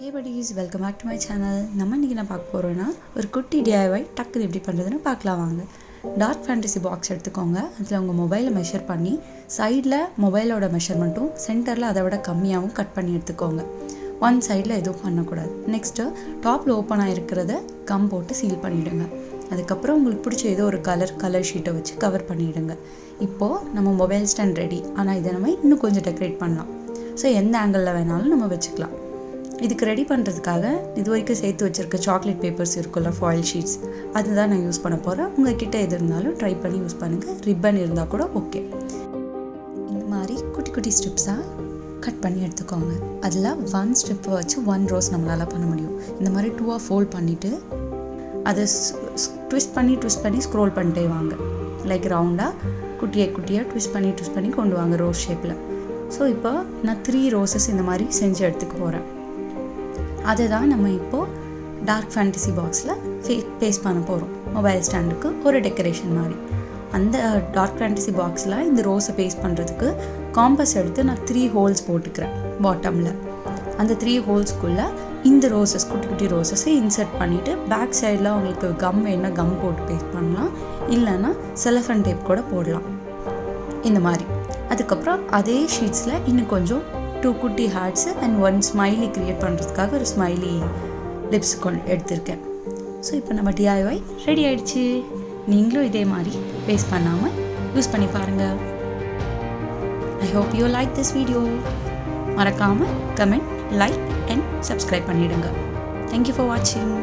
Hey buddies, welcome back to my channel. நம்ம இன்னைக்கு என்ன பார்க்க போறோம்னா ஒரு குட்டி DIY டக்குனு எப்படி பண்றதுன்னு பார்க்கலாம் வாங்க. டார்க் ஃபேண்டசி பாக்ஸ் எடுத்துக்கோங்க. அதில் உங்கள் மொபைலை மெஷர் பண்ணி சைடில் மொபைலோட மெஷர்மெண்ட்டும் சென்டரில் அதை விட கம்மியாகவும் கட் பண்ணி எடுத்துக்கோங்க. ஒன் சைடில் எதுவும் பண்ணக்கூடாது. நெக்ஸ்ட்டு டாப்பில் ஓப்பன் ஆகிருக்கிறத கம் போட்டு சீல் பண்ணிவிடுங்க. அதுக்கப்புறம் உங்களுக்கு பிடிச்ச ஏதோ ஒரு கலர் ஷீட்டை வச்சு கவர் பண்ணிவிடுங்க. இப்போது நம்ம மொபைல் ஸ்டாண்ட் ரெடி. ஆனால் இதை நம்ம இன்னும் கொஞ்சம் டெக்கரேட் பண்ணலாம். ஸோ எந்த ஆங்கிளில் வேணாலும் நம்ம வச்சுக்கலாம். இதுக்கு ரெடி பண்ணுறதுக்காக இது வரைக்கும் சேர்த்து வச்சுருக்க சாக்லேட் பேப்பர்ஸ் இருக்குல்ல, ஃபாயில் ஷீட்ஸ், அதுதான் நான் யூஸ் பண்ண போகிறேன். உங்கள்கிட்ட எது இருந்தாலும் ட்ரை பண்ணி யூஸ் பண்ணுங்கள். ரிப்பன் இருந்தால் கூட ஓகே. இந்த மாதிரி குட்டி குட்டி ஸ்ட்ரிப்ஸாக கட் பண்ணி எடுத்துக்கோங்க. அதில் ஒன் ஸ்ட்ரிப்பை வச்சு ஒன் ரோஸ் நம்மளால் பண்ண முடியும். இந்த மாதிரி டூவாக ஃபோல்ட் பண்ணிவிட்டு அதை ட்விஸ்ட் பண்ணி ஸ்க்ரோல் பண்ணிட்டே வாங்க. லைக் ரவுண்டாக குட்டியாக ட்விஸ்ட் பண்ணி கொண்டு வாங்க ரோஸ் ஷேப்பில். ஸோ இப்போ நான் 3 ரோசஸ் இந்த மாதிரி செஞ்சு எடுத்துக்க போகிறேன். அதை தான் நம்ம இப்போது டார்க் ஃபேண்டசி பாக்ஸில் பேஸ்ட் பண்ண போகிறோம். மொபைல் ஸ்டாண்டுக்கு ஒரு டெக்கரேஷன் மாதிரி. அந்த டார்க் ஃபேண்டசி பாக்ஸில் இந்த ரோஸை பேஸ்ட் பண்ணுறதுக்கு காம்பஸ் எடுத்து நான் 3 ஹோல்ஸ் போட்டுக்கிறேன் பாட்டமில். அந்த 3 ஹோல்ஸ்க்குள்ளே இந்த ரோசஸ் குட்டி ரோசஸை இன்சர்ட் பண்ணிவிட்டு பேக் சைடில் உங்களுக்கு கம் வேணுன்னா கம் போட்டு பேஸ்ட் பண்ணலாம். இல்லைன்னா செலஃபன் டேப் கூட போடலாம் இந்த மாதிரி. அதுக்கப்புறம் அதே ஷீட்ஸில் இன்னும் கொஞ்சம் 2 குட்டி ஹார்ட்ஸு அண்ட் 1 ஸ்மைலி க்ரியேட் பண்ணுறதுக்காக ஒரு ஸ்மைலி லிப்ஸ் எடுத்திருக்கேன். ஸோ இப்போ நம்ம DIY ரெடி ஆகிடுச்சு. நீங்களும் இதே மாதிரி வேஸ்ட் பண்ணாமல் யூஸ் பண்ணி பாருங்கள். I hope you like this video. மறக்காமல் கமெண்ட், லைக் அண்ட் சப்ஸ்கிரைப் பண்ணிவிடுங்க. தேங்க்யூ ஃபார் வாட்சிங்.